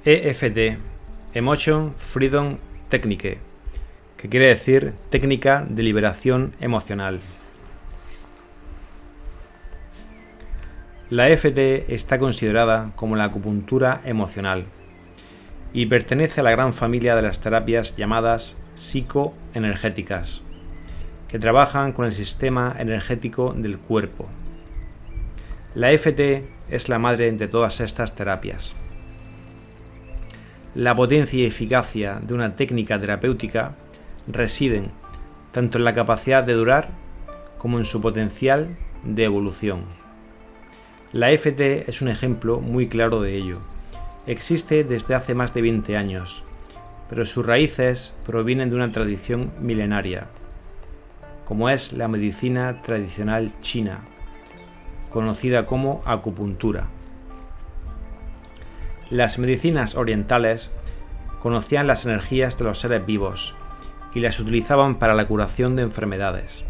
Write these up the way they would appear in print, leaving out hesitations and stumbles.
EFT, Emotion Freedom Technique, que quiere decir técnica de liberación emocional. La EFT está considerada como la acupuntura emocional y pertenece a la gran familia de las terapias llamadas psicoenergéticas, que trabajan con el sistema energético del cuerpo. La EFT es la madre de todas estas terapias. La potencia y eficacia de una técnica terapéutica residen tanto en la capacidad de durar como en su potencial de evolución. La EFT es un ejemplo muy claro de ello. Existe desde hace más de 20 años, pero sus raíces provienen de una tradición milenaria, como es la medicina tradicional china, conocida como acupuntura. Las medicinas orientales conocían las energías de los seres vivos y las utilizaban para la curación de enfermedades.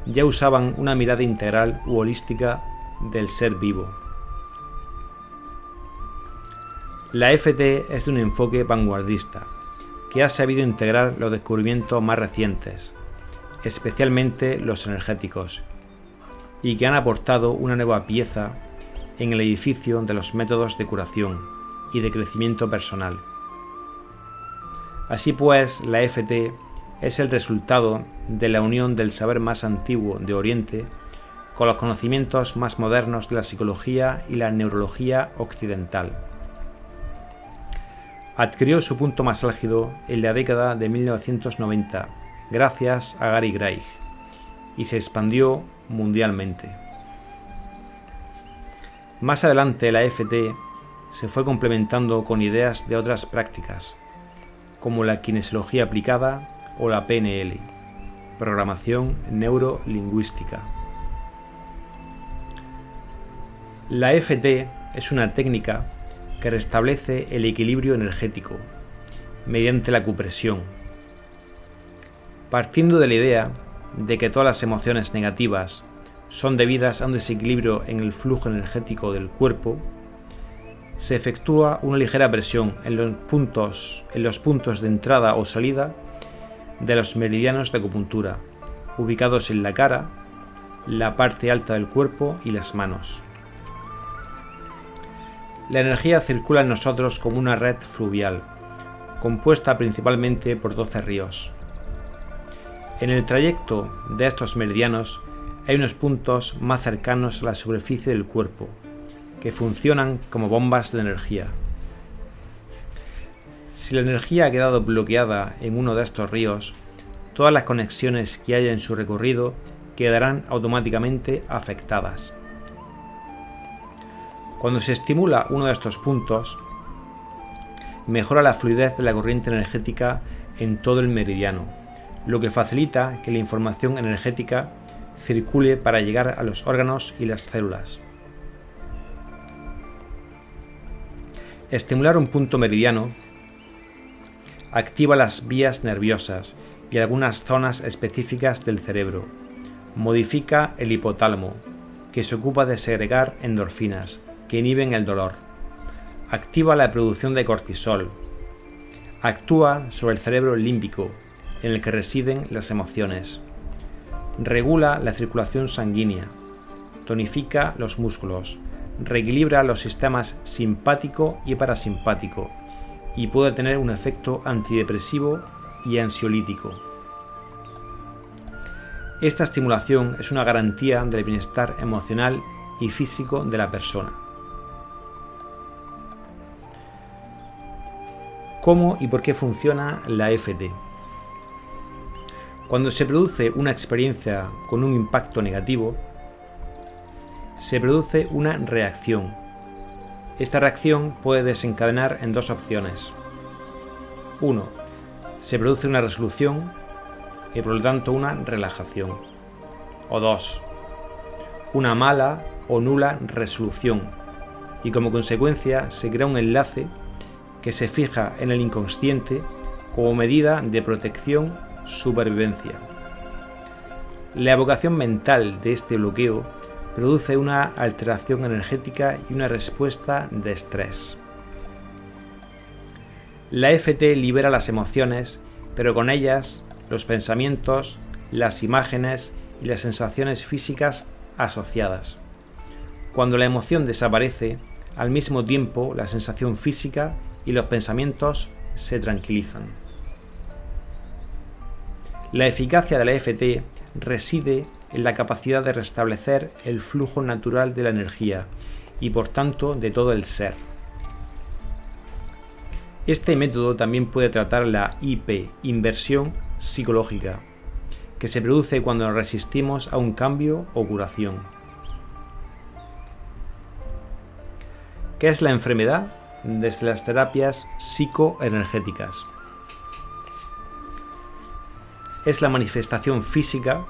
Ya usaban una mirada integral u holística del ser vivo. La EFT es de un enfoque vanguardista que ha sabido integrar los descubrimientos más recientes, especialmente los energéticos, y que han aportado una nueva pieza en el edificio de los métodos de curación y de crecimiento personal. Así pues, la EFT es el resultado de la unión del saber más antiguo de Oriente con los conocimientos más modernos de la psicología y la neurología occidental. Adquirió su punto más álgido en la década de 1990, gracias a Gary Gray, y se expandió mundialmente. Más adelante la EFT se fue complementando con ideas de otras prácticas, como la kinesiología aplicada o la PNL, programación neurolingüística. La EFT es una técnica que restablece el equilibrio energético mediante la acupresión, partiendo de la idea de que todas las emociones negativas son debidas a un desequilibrio en el flujo energético del cuerpo. Se efectúa una ligera presión en los puntos de entrada o salida de los meridianos de acupuntura, ubicados en la cara, la parte alta del cuerpo y las manos. La energía circula en nosotros como una red fluvial, compuesta principalmente por 12 ríos. En el trayecto de estos meridianos hay unos puntos más cercanos a la superficie del cuerpo, que funcionan como bombas de energía. Si la energía ha quedado bloqueada en uno de estos ríos, todas las conexiones que haya en su recorrido quedarán automáticamente afectadas. Cuando se estimula uno de estos puntos, mejora la fluidez de la corriente energética en todo el meridiano, lo que facilita que la información energética circule para llegar a los órganos y las células. Estimular un punto meridiano activa las vías nerviosas y algunas zonas específicas del cerebro, modifica el hipotálamo, que se ocupa de segregar endorfinas, que inhiben el dolor, activa la producción de cortisol, actúa sobre el cerebro límbico, en el que residen las emociones, regula la circulación sanguínea, tonifica los músculos, reequilibra los sistemas simpático y parasimpático y puede tener un efecto antidepresivo y ansiolítico. Esta estimulación es una garantía del bienestar emocional y físico de la persona. ¿Cómo y por qué funciona la EFT? Cuando se produce una experiencia con un impacto negativo, se produce una reacción. Esta reacción puede desencadenar en dos opciones. 1. Se produce una resolución y por lo tanto una relajación. O 2. Una mala o nula resolución y como consecuencia se crea un enlace que se fija en el inconsciente como medida de protección-supervivencia. La evocación mental de este bloqueo produce una alteración energética y una respuesta de estrés. La EFT libera las emociones, pero con ellas los pensamientos, las imágenes y las sensaciones físicas asociadas. Cuando la emoción desaparece, al mismo tiempo la sensación física y los pensamientos se tranquilizan. La eficacia de la EFT reside en la capacidad de restablecer el flujo natural de la energía y por tanto de todo el ser. Este método también puede tratar la IP, inversión psicológica, que se produce cuando nos resistimos a un cambio o curación. ¿Qué es la enfermedad? Desde las terapias psicoenergéticas. Es la manifestación física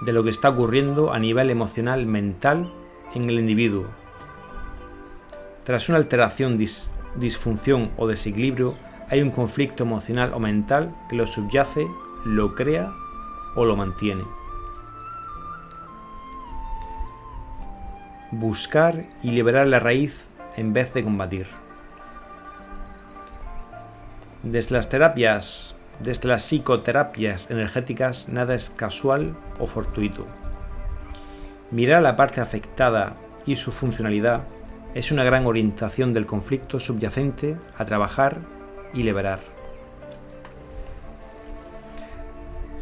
de lo que está ocurriendo a nivel emocional mental en el individuo. Tras una alteración, disfunción o desequilibrio, hay un conflicto emocional o mental que lo subyace, lo crea o lo mantiene. Buscar y liberar la raíz en vez de combatir. Desde las psicoterapias energéticas, nada es casual o fortuito. Mirar la parte afectada y su funcionalidad es una gran orientación del conflicto subyacente a trabajar y liberar.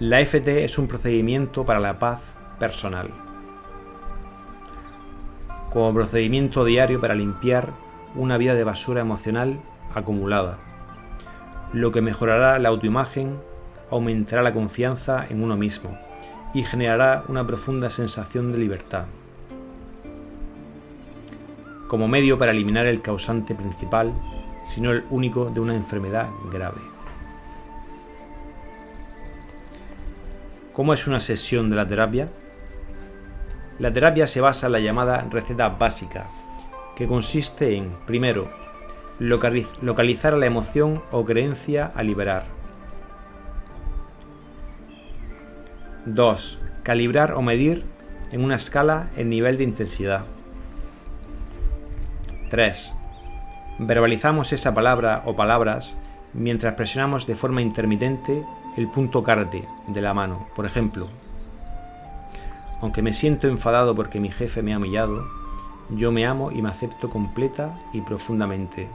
La EFT es un procedimiento para la paz personal, como procedimiento diario para limpiar una vida de basura emocional acumulada, lo que mejorará la autoimagen, aumentará la confianza en uno mismo y generará una profunda sensación de libertad. Como medio para eliminar el causante principal, sino el único de una enfermedad grave. ¿Cómo es una sesión de la terapia? La terapia se basa en la llamada receta básica, que consiste en, primero, localizar la emoción o creencia a liberar. 2. Calibrar o medir en una escala el nivel de intensidad. 3. Verbalizamos esa palabra o palabras mientras presionamos de forma intermitente el punto carete de la mano. Por ejemplo, aunque me siento enfadado porque mi jefe me ha humillado, yo me amo y me acepto completa y profundamente.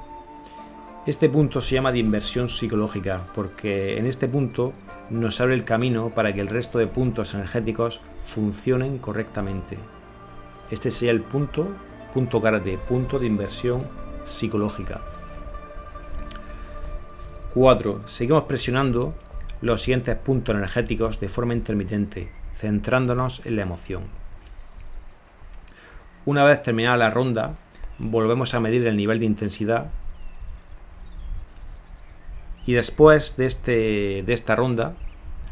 Este punto se llama de inversión psicológica porque en este punto nos abre el camino para que el resto de puntos energéticos funcionen correctamente. Este sería el punto carete, punto de inversión psicológica. 4. Seguimos presionando los siguientes puntos energéticos de forma intermitente, centrándonos en la emoción. Una vez terminada la ronda, volvemos a medir el nivel de intensidad y después de esta ronda,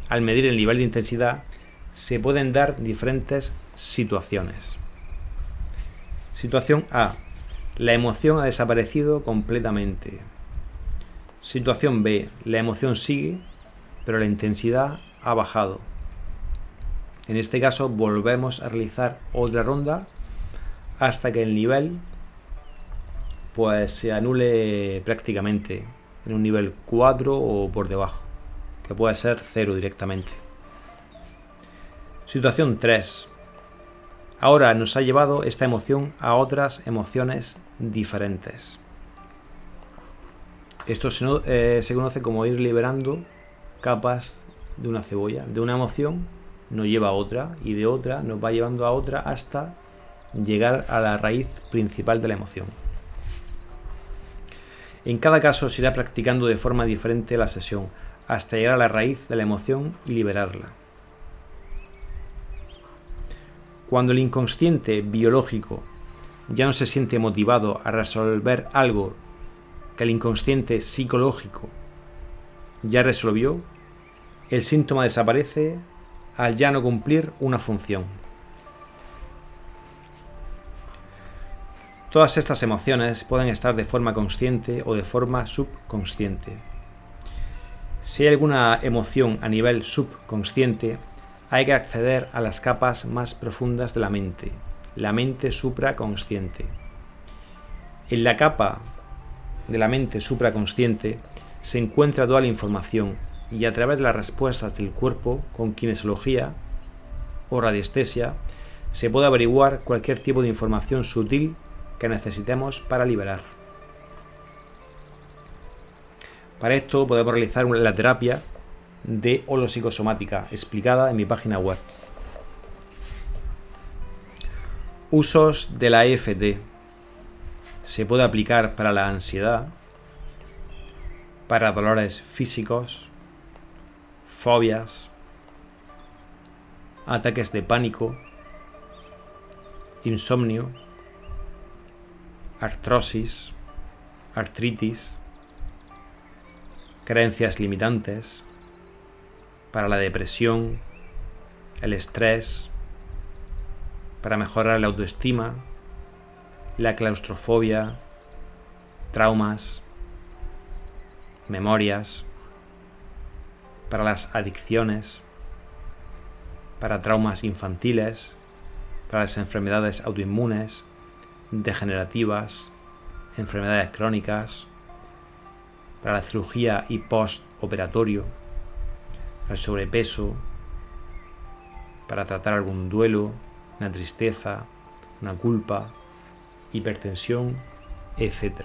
al medir el nivel de intensidad, se pueden dar diferentes situaciones. Situación A. La emoción ha desaparecido completamente. Situación B. La emoción sigue, pero la intensidad ha bajado. En este caso volvemos a realizar otra ronda hasta que el nivel se anule prácticamente en un nivel 4 o por debajo, que puede ser 0 directamente. Situación 3. Ahora nos ha llevado esta emoción a otras emociones diferentes. Esto se conoce como ir liberando capas de una cebolla. De una emoción nos lleva a otra y de otra nos va llevando a otra hasta llegar a la raíz principal de la emoción. En cada caso se irá practicando de forma diferente la sesión hasta llegar a la raíz de la emoción y liberarla. Cuando el inconsciente biológico ya no se siente motivado a resolver algo que el inconsciente psicológico ya resolvió, el síntoma desaparece al ya no cumplir una función. Todas estas emociones pueden estar de forma consciente o de forma subconsciente. Si hay alguna emoción a nivel subconsciente, hay que acceder a las capas más profundas de la mente supraconsciente. En la capa de la mente supraconsciente se encuentra toda la información y a través de las respuestas del cuerpo con kinesiología o radiestesia se puede averiguar cualquier tipo de información sutil que necesitemos para liberar. Para esto podemos realizar la terapia de holopsicosomática explicada en mi página web. Usos de la EFT. Se puede aplicar para la ansiedad, para dolores físicos, fobias, ataques de pánico, insomnio, artrosis, artritis, creencias limitantes, para la depresión, el estrés, para mejorar la autoestima, la claustrofobia, traumas, memorias, para las adicciones, para traumas infantiles, para las enfermedades autoinmunes, degenerativas, enfermedades crónicas, para la cirugía y postoperatorio, el sobrepeso, para tratar algún duelo, una tristeza, una culpa, hipertensión, etc.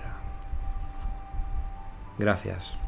Gracias.